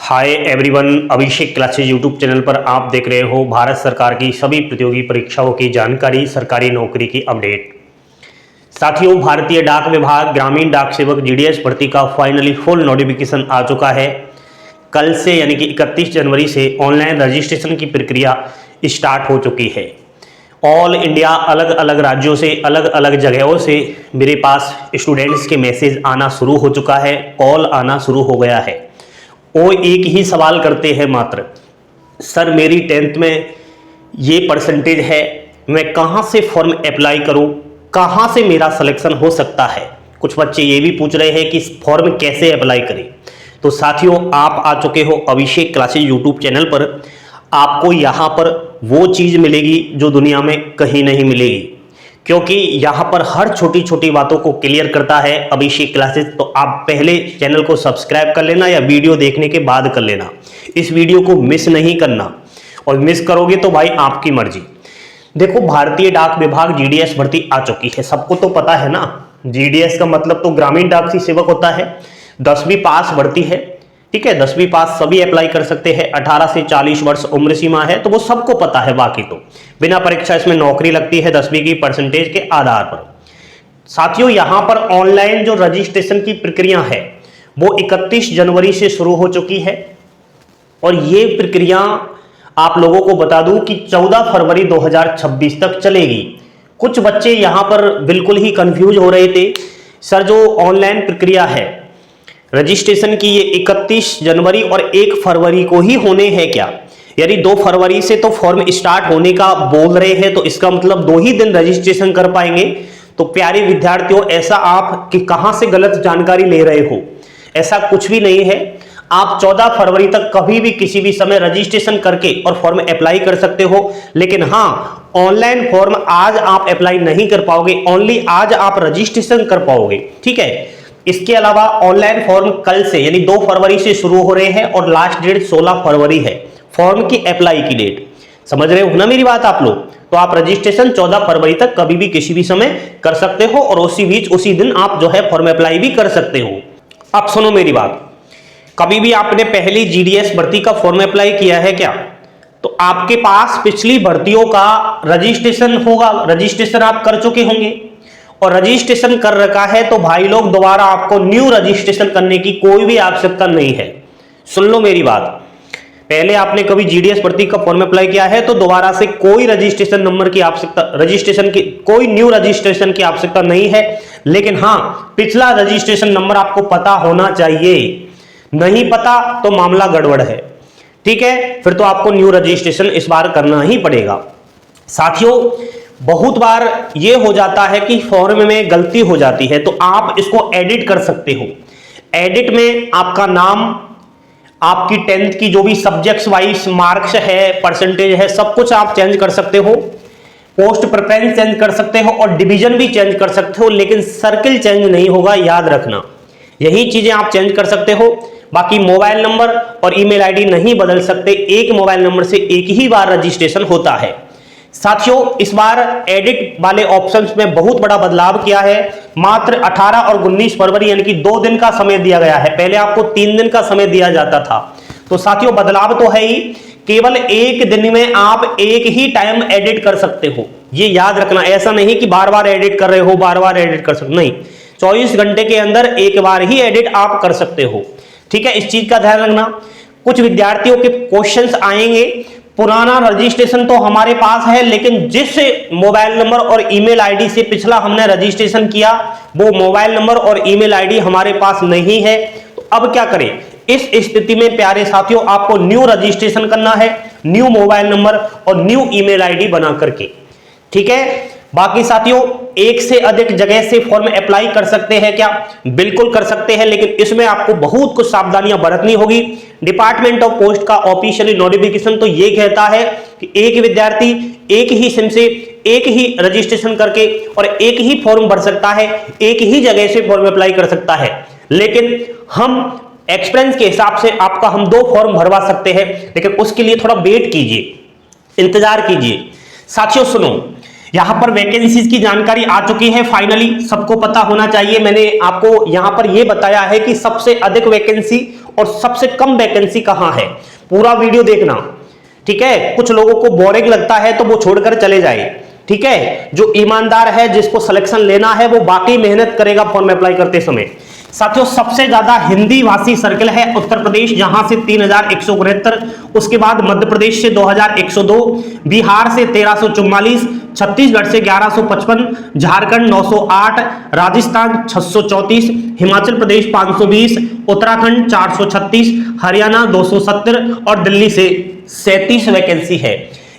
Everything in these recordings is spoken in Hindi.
हाय एवरीवन, अभिषेक क्लासेज यूट्यूब चैनल पर आप देख रहे हो भारत सरकार की सभी प्रतियोगी परीक्षाओं की जानकारी, सरकारी नौकरी की अपडेट। साथियों, भारतीय डाक विभाग ग्रामीण डाक सेवक जीडीएस भर्ती का फाइनली फुल नोटिफिकेशन आ चुका है। कल से यानी कि 31 जनवरी से ऑनलाइन रजिस्ट्रेशन की प्रक्रिया स्टार्ट हो चुकी है। ऑल इंडिया अलग अलग राज्यों से, अलग अलग जगहों से मेरे पास स्टूडेंट्स के मैसेज आना शुरू हो चुका है, कॉल आना शुरू हो गया है। वो एक ही सवाल करते हैं मात्र, सर मेरी 10th में ये परसेंटेज है, मैं कहाँ से फॉर्म अप्लाई करूँ, कहाँ से मेरा सिलेक्शन हो सकता है। कुछ बच्चे ये भी पूछ रहे हैं कि फॉर्म कैसे अप्लाई करें। तो साथियों, आप आ चुके हो अभिषेक क्लासेज यूट्यूब चैनल पर। आपको यहाँ पर वो चीज़ मिलेगी जो दुनिया में कहीं नहीं मिलेगी, क्योंकि यहाँ पर हर छोटी छोटी बातों को क्लियर करता है अभिषेक क्लासेस। तो आप पहले चैनल को सब्सक्राइब कर लेना या वीडियो देखने के बाद कर लेना। इस वीडियो को मिस नहीं करना, और मिस करोगे तो भाई आपकी मर्जी। देखो, भारतीय डाक विभाग जीडीएस भर्ती आ चुकी है, सबको तो पता है ना। जीडीएस का मतलब तो ग्रामीण डाक सेवक होता है। 10वीं पास भर्ती है, ठीक है। 10वीं पास सभी अप्लाई कर सकते हैं। 18 से 40 वर्ष उम्र सीमा है, तो वो सबको पता है। बाकी तो बिना परीक्षा इसमें नौकरी लगती है 10वीं की परसेंटेज के आधार पर। साथियों, यहां पर ऑनलाइन जो रजिस्ट्रेशन की प्रक्रिया है वो 31 जनवरी से शुरू हो चुकी है, और ये प्रक्रिया आप लोगों को बता दूं कि 14 फरवरी 2026 तक चलेगी। कुछ बच्चे यहां पर बिल्कुल ही कंफ्यूज हो रहे थे, सर जो ऑनलाइन प्रक्रिया है रजिस्ट्रेशन की, ये 31 जनवरी और 1 फरवरी को ही होने हैं क्या? यानी 2 फरवरी से तो फॉर्म स्टार्ट होने का बोल रहे हैं, तो इसका मतलब 2 ही दिन रजिस्ट्रेशन कर पाएंगे। तो प्यारे विद्यार्थियों, ऐसा आप कि कहां से गलत जानकारी ले रहे हो, ऐसा कुछ भी नहीं है। आप 14 फरवरी तक कभी भी किसी भी समय रजिस्ट्रेशन करके और फॉर्म अप्लाई कर सकते हो। लेकिन हाँ, ऑनलाइन फॉर्म आज आप अप्लाई नहीं कर पाओगे, ओनली आज आप रजिस्ट्रेशन कर पाओगे, ठीक है। इसके अलावा ऑनलाइन फॉर्म कल से यानी 2 फरवरी से शुरू हो रहे हैं, और लास्ट डेट 16 फरवरी है फॉर्म की अप्लाई की डेट। समझ रहे हो ना मेरी बात आप लोग? तो आप रजिस्ट्रेशन 14 फरवरी तक कभी भी किसी भी समय कर सकते हो, और उसी दिन आप जो है फॉर्म अप्लाई भी कर सकते हो। अब सुनो मेरी बात, कभी भी आपने पहली जीडीएस भर्ती का फॉर्म अप्लाई किया है क्या? तो आपके पास पिछली भर्तियों का रजिस्ट्रेशन होगा, रजिस्ट्रेशन आप कर चुके होंगे, और रजिस्ट्रेशन कर रखा है तो भाई लोग दोबारा आपको न्यू रजिस्ट्रेशन करने की कोई भी आवश्यकता नहीं है। सुन लो मेरी बात, पहले आपने कभी जीडीएस भर्ती का फॉर्म अप्लाई किया है तो दोबारा से कोई रजिस्ट्रेशन नंबर की आवश्यकता, कोई न्यू रजिस्ट्रेशन की आवश्यकता नहीं है। लेकिन हाँ, पिछला रजिस्ट्रेशन नंबर आपको पता होना चाहिए। नहीं पता तो मामला गड़बड़ है, ठीक है। फिर तो आपको न्यू रजिस्ट्रेशन इस बार करना ही पड़ेगा। साथियों, बहुत बार यह हो जाता है कि फॉर्म में गलती हो जाती है, तो आप इसको एडिट कर सकते हो। एडिट में आपका नाम, आपकी 10th की जो भी सब्जेक्ट्स वाइज मार्क्स है, परसेंटेज है, सब कुछ आप चेंज कर सकते हो। पोस्ट प्रेफरेंस चेंज कर सकते हो, और डिवीजन भी चेंज कर सकते हो, लेकिन सर्किल चेंज नहीं होगा, याद रखना। यही चीजें आप चेंज कर सकते हो। बाकी मोबाइल नंबर और ईमेल आईडी नहीं बदल सकते। एक मोबाइल नंबर से एक ही बार रजिस्ट्रेशन होता है। साथियों, इस बार एडिट वाले ऑप्शंस में बहुत बड़ा बदलाव किया है। मात्र 18 और 19 फरवरी यानी कि 2 दिन का समय दिया गया है, पहले आपको 3 दिन का समय दिया जाता था। तो साथियों, बदलाव तो है ही, केवल एक दिन में आप एक ही टाइम एडिट कर सकते हो, ये याद रखना। ऐसा नहीं कि बार बार एडिट कर रहे हो, बार बार एडिट कर सकते, नहीं, 24 घंटे के अंदर एक बार ही एडिट आप कर सकते हो, ठीक है। इस चीज का ध्यान रखना। कुछ विद्यार्थियों के क्वेश्चंस आएंगे, पुराना रजिस्ट्रेशन तो हमारे पास है, लेकिन जिस मोबाइल नंबर और ईमेल आईडी से पिछला हमने रजिस्ट्रेशन किया वो मोबाइल नंबर और ईमेल आईडी हमारे पास नहीं है, तो अब क्या करें? इस स्थिति में प्यारे साथियों, आपको न्यू रजिस्ट्रेशन करना है, न्यू मोबाइल नंबर और न्यू ईमेल आईडी बना करके, ठीक है। बाकी साथियों, एक से अधिक जगह से फॉर्म अप्लाई कर सकते हैं क्या? बिल्कुल कर सकते हैं, लेकिन इसमें आपको बहुत कुछ सावधानियां बरतनी होगी। डिपार्टमेंट ऑफ पोस्ट का ऑफिशियली नोटिफिकेशन तो ये कहता है कि एक विद्यार्थी एक ही सिम से एक ही रजिस्ट्रेशन करके और एक ही फॉर्म भर सकता है, एक ही जगह से फॉर्म अप्लाई कर सकता है। लेकिन हम एक्सपीरियंस के हिसाब से आपका हम 2 फॉर्म भरवा सकते हैं, लेकिन उसके लिए थोड़ा वेट कीजिए, इंतजार कीजिए। साथियों सुनो, यहां पर वैकेंसीज की जानकारी आ चुकी है, फाइनली सबको पता होना चाहिए। मैंने आपको यहां पर यह बताया है कि सबसे अधिक वैकेंसी और सबसे कम वैकेंसी कहां है, पूरा वीडियो देखना, ठीक है। कुछ लोगों को बोरिंग लगता है तो वो छोड़कर चले जाए, ठीक है। जो ईमानदार है, जिसको सिलेक्शन लेना है, वो बाकी मेहनत करेगा फॉर्म अप्लाई करते समय। साथियों, सबसे ज्यादा हिंदी भाषी सर्कल है उत्तर प्रदेश, जहां से 3173, उसके बाद मध्य प्रदेश से 2102, बिहार से 1344, छत्तीसगढ़ से 1155, झारखंड 908, राजस्थान 634, हिमाचल प्रदेश 520, उत्तराखंड 436, हरियाणा 270 और दिल्ली से 37 वैकेंसी है।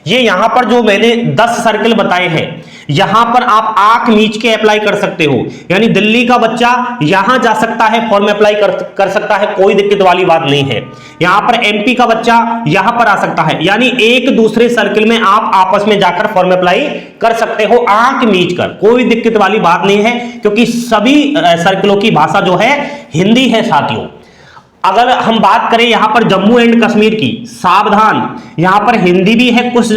ये यहां पर जो मैंने 10 सर्कल बताए हैं, यहां पर आप आंख मीच के अप्लाई कर सकते हो। यानी दिल्ली का बच्चा यहां जा सकता है, फॉर्म अप्लाई कर सकता है, कोई दिक्कत वाली बात नहीं है। यहां पर एमपी का बच्चा यहां पर आ सकता है। यानी एक दूसरे सर्कल में आप आपस में जाकर फॉर्म अप्लाई कर सकते हो आंख मीच कर, कोई दिक्कत वाली बात नहीं है, क्योंकि सभी सर्कलों की भाषा जो है हिंदी है। साथियों, अगर हम बात करें यहां पर जम्मू एंड कश्मीर की, सावधान, यहां पर हिंदी भी है कुछ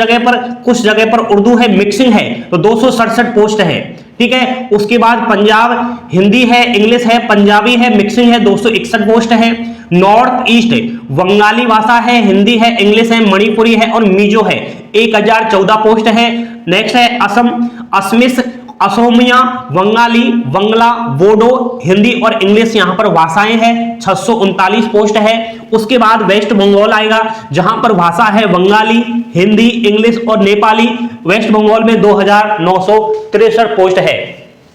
जगह पर उर्दू है, मिक्सिंग है, तो 267 पोस्ट है, ठीक है। उसके बाद पंजाब हिंदी है, इंग्लिश है, पंजाबी है, मिक्सिंग है, 261 पोस्ट है। नॉर्थ ईस्ट बंगाली भाषा है, हिंदी है, इंग्लिश है, मणिपुरी है और मिजो है, 1014 पोस्ट है। नेक्स्ट है असम, असमिस, असोमिया, बंगाली, बंगला, बोडो, हिंदी और इंग्लिश यहां पर भाषाएं हैं, 639 पोस्ट है। उसके बाद वेस्ट बंगाल आएगा, जहां पर भाषा है बंगाली, हिंदी, इंग्लिश और नेपाली। वेस्ट बंगाल में 2963 पोस्ट है।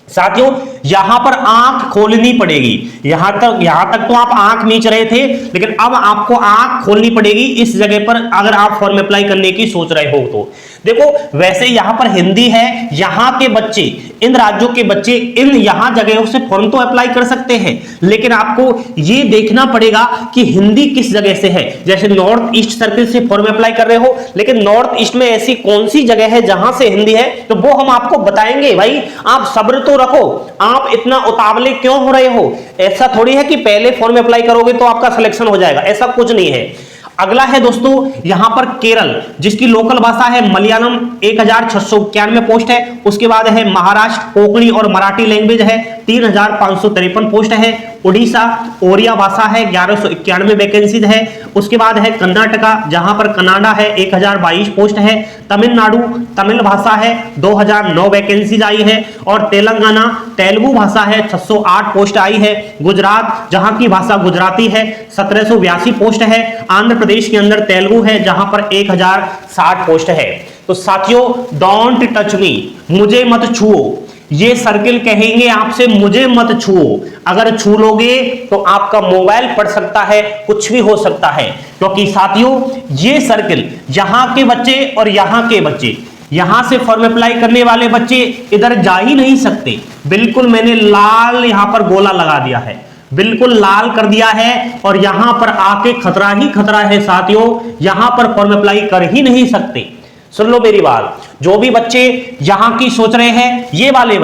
साथियों, यहां पर आंख खोलनी पड़ेगी। यहां तक तो आप आंख मीच रहे थे, लेकिन अब आपको आंख खोलनी पड़ेगी इस जगह पर, अगर आप फॉर्म अप्लाई करने की सोच रहे हो तो। देखो, वैसे यहां पर हिंदी है, यहां के बच्चे, इन राज्यों के बच्चे इन यहां जगहों से फॉर्म तो अप्लाई कर सकते हैं, लेकिन आपको यह देखना पड़ेगा कि हिंदी किस जगह से है। जैसे नॉर्थ ईस्ट सर्कल से फॉर्म अप्लाई कर रहे हो, लेकिन नॉर्थ ईस्ट में ऐसी कौन सी जगह है जहां से हिंदी है, तो वो हम आपको बताएंगे। भाई, आप सब्र तो रखो, आप इतना उतावले क्यों हो रहे हो? ऐसा थोड़ी है कि पहले फॉर्म अप्लाई करोगे तो आपका सिलेक्शन हो जाएगा, ऐसा कुछ नहीं है। अगला है दोस्तों यहां पर केरल, जिसकी लोकल भाषा है मलयालम, 1691 पोस्ट है। उसके बाद है महाराष्ट्र, कोंकणी और मराठी लैंग्वेज है, 3553 पोस्ट है। उड़ीसा, ओरिया भाषा है, 1191 वैकेंसीज है। उसके बाद है कर्नाटका, जहां पर कनाडा है, 1022 पोस्ट है। तमिलनाडु, तमिल भाषा है, 2009 वैकेंसीज आई है। और तेलंगाना, तेलुगु भाषा है, 608 पोस्ट आई है। गुजरात, जहां की भाषा गुजराती है, 1782 पोस्ट है। आंध्र प्रदेश के अंदर तेलुगु है, जहां पर 1060 पोस्ट है। तो साथियों, डोंट टच मी, मुझे मत छुओ, ये सर्किल कहेंगे आपसे, मुझे मत छुओ। अगर छू लोगे तो आपका मोबाइल पड़ सकता है, कुछ भी हो सकता है। क्योंकि साथियों, ये सर्किल यहां के बच्चे और यहां के बच्चे, यहां से फॉर्म अप्लाई करने वाले बच्चे इधर जा ही नहीं सकते। बिल्कुल मैंने लाल यहां पर गोला लगा दिया है, बिल्कुल लाल कर दिया है, और यहां पर आके खतरा ही खतरा है साथियों, यहां पर फॉर्म अप्लाई कर ही नहीं सकते। सुन लो मेरी बात, जो भी बच्चे यहां की सोच रहे हैं, ये वाले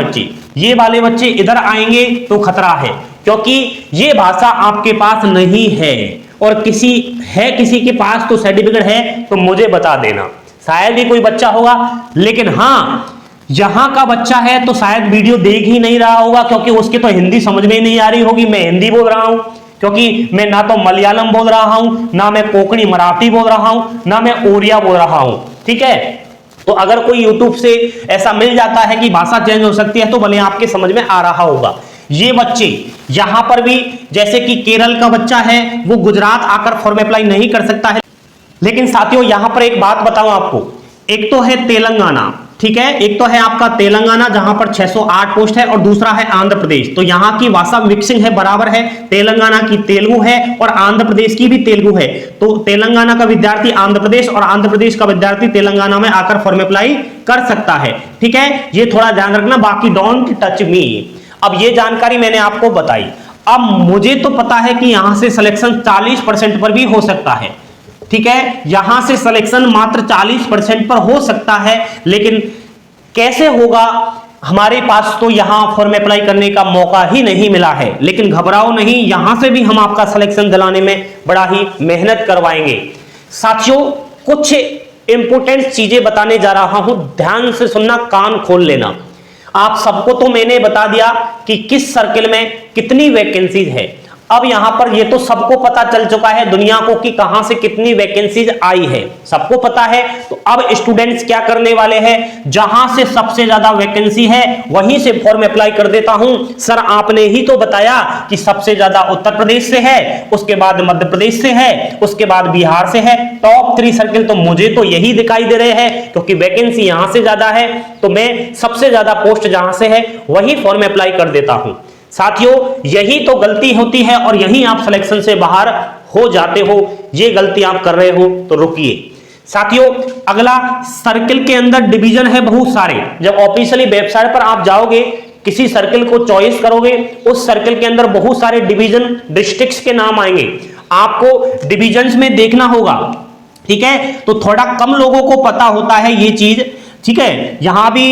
बच्चे इधर आएंगे तो खतरा है, क्योंकि ये भाषा आपके पास नहीं है, और किसी के पास तो सर्टिफिकेट है तो मुझे बता देना, शायद ही कोई बच्चा होगा। लेकिन हाँ, यहां का बच्चा है तो शायद वीडियो देख ही नहीं रहा होगा, क्योंकि उसके तो हिंदी समझ में नहीं आ रही होगी। मैं हिंदी बोल रहा हूं, क्योंकि मैं ना तो मलयालम बोल रहा हूं, ना मैं कोंकणी मराठी बोल रहा हूं, ना मैं ओरिया बोल रहा हूं, ठीक है। तो अगर कोई YouTube से ऐसा मिल जाता है कि भाषा चेंज हो सकती है, तो भले आपके समझ में आ रहा होगा। ये बच्चे यहां पर भी, जैसे कि केरल का बच्चा है, वो गुजरात आकर फॉर्म अप्लाई नहीं कर सकता है। लेकिन साथियों, यहां पर एक बात बताऊं आपको, एक तो है तेलंगाना, ठीक है, एक तो है आपका तेलंगाना जहां पर 608 पोस्ट है, और दूसरा है आंध्र प्रदेश। तो यहां की भाषा मिक्सिंग है, बराबर है, तेलंगाना की तेलुगु है और आंध्र प्रदेश की भी तेलुगु है। तो तेलंगाना का विद्यार्थी आंध्र प्रदेश और आंध्र प्रदेश का विद्यार्थी तेलंगाना में आकर फॉर्म अप्लाई कर सकता है, ठीक है। ये थोड़ा ध्यान रखना, बाकी डोंट टच मी। अब ये जानकारी मैंने आपको बताई। अब मुझे तो पता है कि यहां से सिलेक्शन 40% पर भी हो सकता है, ठीक है, यहां से सिलेक्शन मात्र 40% पर हो सकता है, लेकिन कैसे होगा, हमारे पास तो यहां फॉर्म अप्लाई करने का मौका ही नहीं मिला है। लेकिन घबराओ नहीं, यहां से भी हम आपका सिलेक्शन दिलाने में बड़ा ही मेहनत करवाएंगे। साथियों, कुछ इंपॉर्टेंट चीजें बताने जा रहा हूं, ध्यान से सुनना, कान खोल लेना। आप सबको तो मैंने बता दिया कि किस सर्किल में कितनी वैकेंसीज है। अब यहां पर ये तो सबको पता चल चुका है दुनिया को कि कहां से कितनी वैकेंसीज आई है, सबको पता है। तो अब स्टूडेंट्स क्या करने वाले हैं, जहां से सबसे ज्यादा वैकेंसी है वहीं से फॉर्म अप्लाई कर देता हूं। सर आपने ही तो बताया कि सबसे ज्यादा उत्तर प्रदेश से है, उसके बाद मध्य प्रदेश से है, उसके बाद बिहार से है। टॉप 3 सर्किल तो मुझे तो यही दिखाई दे रहे हैं, क्योंकि वैकेंसी यहां से ज्यादा है तो मैं सबसे ज्यादा पोस्ट जहां से है वही फॉर्म अप्लाई कर देता हूं। साथियों यही तो गलती होती है और यही आप सिलेक्शन से बाहर हो जाते हो। ये गलती आप कर रहे हो तो रुकिए। साथियों अगला सर्किल के अंदर डिवीजन है बहुत सारे। जब ऑफिशियली वेबसाइट पर आप जाओगे, किसी सर्किल को चॉइस करोगे, उस सर्किल के अंदर बहुत सारे डिवीजन डिस्ट्रिक्ट्स के नाम आएंगे, आपको डिवीजन्स में देखना होगा। ठीक है, तो थोड़ा कम लोगों को पता होता है ये चीज। ठीक है, यहां भी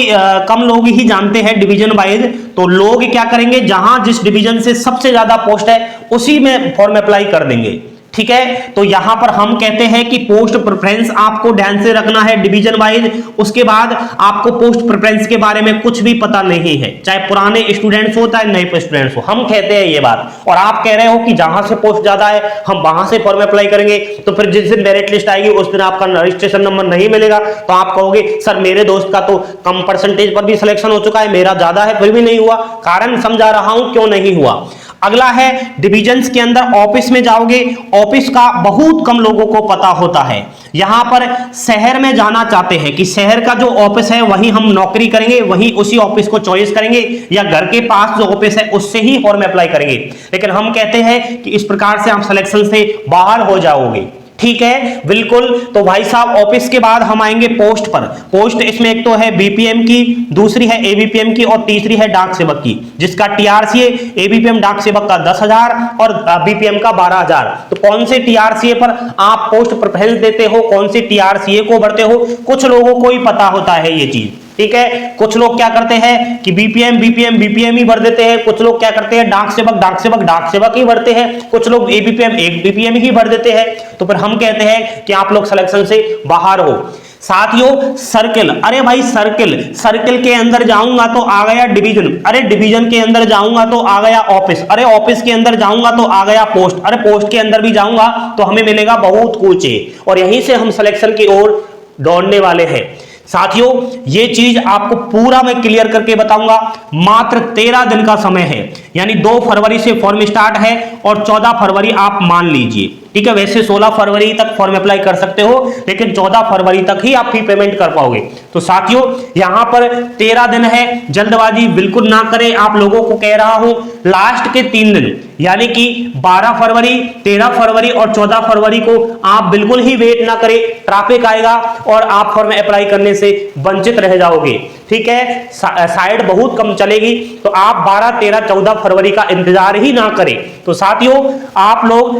कम लोग ही जानते हैं डिवीजन वाइज। तो लोग क्या करेंगे, जहां जिस डिवीजन से सबसे ज्यादा पोस्ट है उसी में फॉर्म अप्लाई कर देंगे। ठीक है, तो यहां पर हम कहते हैं कि पोस्ट प्रेफरेंस आपको ध्यान से रखना है डिवीजन वाइज। उसके बाद आपको पोस्ट प्रेफरेंस के बारे में कुछ भी पता नहीं है, चाहे पुराने स्टूडेंट्स हो चाहे नए स्टूडेंट्स हो, हम कहते हैं ये बात। और आप कह रहे हो कि जहां से पोस्ट ज्यादा है हम वहां से फॉर्म अप्लाई करेंगे, तो फिर जिस दिन मेरिट लिस्ट आएगी उस दिन आपका रजिस्ट्रेशन नंबर नहीं मिलेगा, तो आप कहोगे सर मेरे दोस्त का तो कम परसेंटेज पर भी सिलेक्शन हो चुका है, मेरा ज्यादा है फिर भी नहीं हुआ। कारण समझा रहा हूं क्यों नहीं हुआ। अगला है डिवीजन्स के अंदर ऑफिस में जाओगे, ऑफिस का बहुत कम लोगों को पता होता है। यहां पर शहर में जाना चाहते हैं कि शहर का जो ऑफिस है वहीं हम नौकरी करेंगे, वहीं उसी ऑफिस को चॉइस करेंगे, या घर के पास जो ऑफिस है उससे ही फॉर्म अप्लाई करेंगे। लेकिन हम कहते हैं कि इस प्रकार से आप सिलेक्शन से बाहर हो जाओगे। ठीक है, बिल्कुल। तो भाई साहब ऑफिस के बाद हम आएंगे पोस्ट पर। पोस्ट इसमें एक तो है बीपीएम की, दूसरी है एबीपीएम की और तीसरी है डाक सेवक की, जिसका टीआरसीए एबीपीएम डाक सेवक का 10,000 और बीपीएम का 12,000। तो कौन से टीआरसीए पर आप पोस्ट प्रेफरेंस देते हो, कौन से टीआरसीए को भरते हो, कुछ लोगों को ही पता होता है ये चीज। ठीक है, कुछ लोग क्या करते हैं कि बीपीएम ही भर देते हैं, कुछ लोग क्या करते हैं डाक सेवक ही भरते हैं, कुछ लोग बीपीएम ही भर देते हैं। तो फिर हम कहते हैं कि आप लोग सिलेक्शन से बाहर हो। साथियों सर्किल, अरे भाई सर्किल के अंदर जाऊंगा तो आ गया डिवीजन, अरे डिवीजन के अंदर जाऊंगा तो आ गया ऑफिस, अरे ऑफिस के अंदर जाऊंगा तो आ गया पोस्ट, अरे पोस्ट के अंदर भी जाऊंगा तो हमें मिलेगा बहुत कुछ, और यहीं से हम सिलेक्शन की ओर दौड़ने वाले हैं। साथियों ये चीज आपको पूरा मैं क्लियर करके बताऊंगा। मात्र 13 दिन का समय है, यानी 2 फरवरी से फॉर्म स्टार्ट है और 14 फरवरी आप मान लीजिए। ठीक है, वैसे 16 फरवरी तक फॉर्म अप्लाई कर सकते हो, लेकिन 14 फरवरी तक ही आप फी पेमेंट कर पाओगे। तो साथियों यहां पर 13 दिन है, जल्दबाजी बिल्कुल ना करें। आप लोगों को कह रहा हूं लास्ट के 3 दिन यानी कि 12 फरवरी, 13 फरवरी और 14 फरवरी को आप बिल्कुल ही वेट ना करें। ट्रैफिक आएगा और आप फॉर्म अप्लाई करने से वंचित रह जाओगे। ठीक है, साइड बहुत कम चलेगी, तो आप 12, 13, 14 फरवरी का इंतजार ही ना करें। तो साथियों आप लोग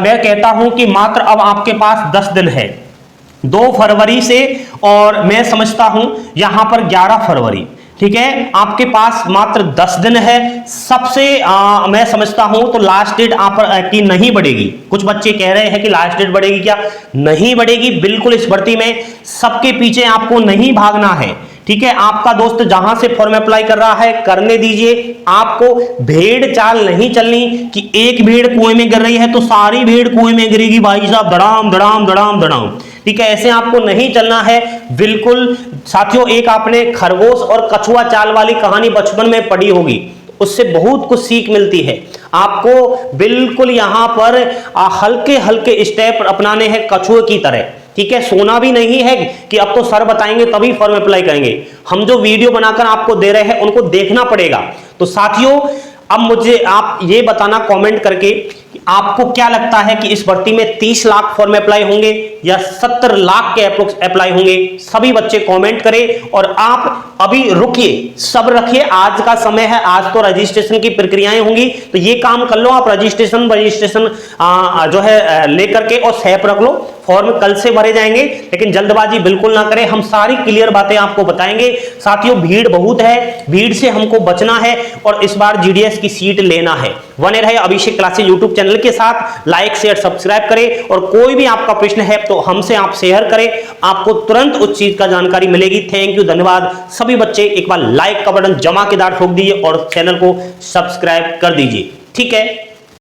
मैं कहता हूं कि मात्र अब आपके पास 10 दिन है, 2 फरवरी से, और मैं समझता हूं यहां पर 11 फरवरी। ठीक है, आपके पास मात्र 10 दिन है। सबसे मैं समझता हूं तो लास्ट डेट आप की नहीं बढ़ेगी। कुछ बच्चे कह रहे हैं कि लास्ट डेट बढ़ेगी, क्या नहीं बढ़ेगी? बिल्कुल इस भर्ती में सबके पीछे आपको नहीं भागना है। ठीक है, आपका दोस्त जहां से फॉर्म अप्लाई कर रहा है करने दीजिए। आपको भेड़ चाल नहीं चलनी कि एक भेड़ कुएं में गिर रही है तो सारी भेड़ कुएं में गिरेगी भाई साहब, धड़ाम धड़ाम धड़ाम धड़ाम। ठीक है, ऐसे आपको नहीं चलना है बिल्कुल। साथियों एक आपने खरगोश और कछुआ चाल वाली कहानी बचपन में पढ़ी होगी, उससे बहुत कुछ सीख मिलती है। आपको बिल्कुल यहां पर हल्के हल्के स्टेप अपनाने हैं कछुए की तरह। ठीक है, सोना भी नहीं है कि अब तो सर बताएंगे तभी फॉर्म अप्लाई करेंगे। हम जो वीडियो बनाकर आपको दे रहे हैं उनको देखना पड़ेगा। तो साथियों अब मुझे आप ये बताना कमेंट करके कि आपको क्या लगता है कि इस भर्ती में 30 लाख फॉर्म अप्लाई होंगे या 70 लाख के अप्रोक्स अप्लाई होंगे? सभी बच्चे कमेंट करें। और आप अभी रुकिए, सब्र रखिए, आज का समय है, आज तो रजिस्ट्रेशन की प्रक्रियाएं होंगी, तो ये काम कर लो आप, रजिस्ट्रेशन जो है लेकर के और सेफ रख लो। फॉर्म कल से भरे जाएंगे, लेकिन जल्दबाजी बिल्कुल ना करें, हम सारी क्लियर बातें आपको बताएंगे। साथियों भीड़ बहुत है, भीड़ से हमको बचना है और इस बार जीडीएस की सीट लेना है। बने रहे अभिषेक क्लासेस यूट्यूब चैनल के साथ, लाइक शेयर सब्सक्राइब करें, और कोई भी आपका प्रश्न है तो हमसे आप शेयर करें, आपको तुरंत उस चीज का जानकारी मिलेगी। थैंक यू, धन्यवाद। सभी बच्चे एक बार लाइक का बटन जमाकेदार ठोक दीजिए और चैनल को सब्सक्राइब कर दीजिए। ठीक है।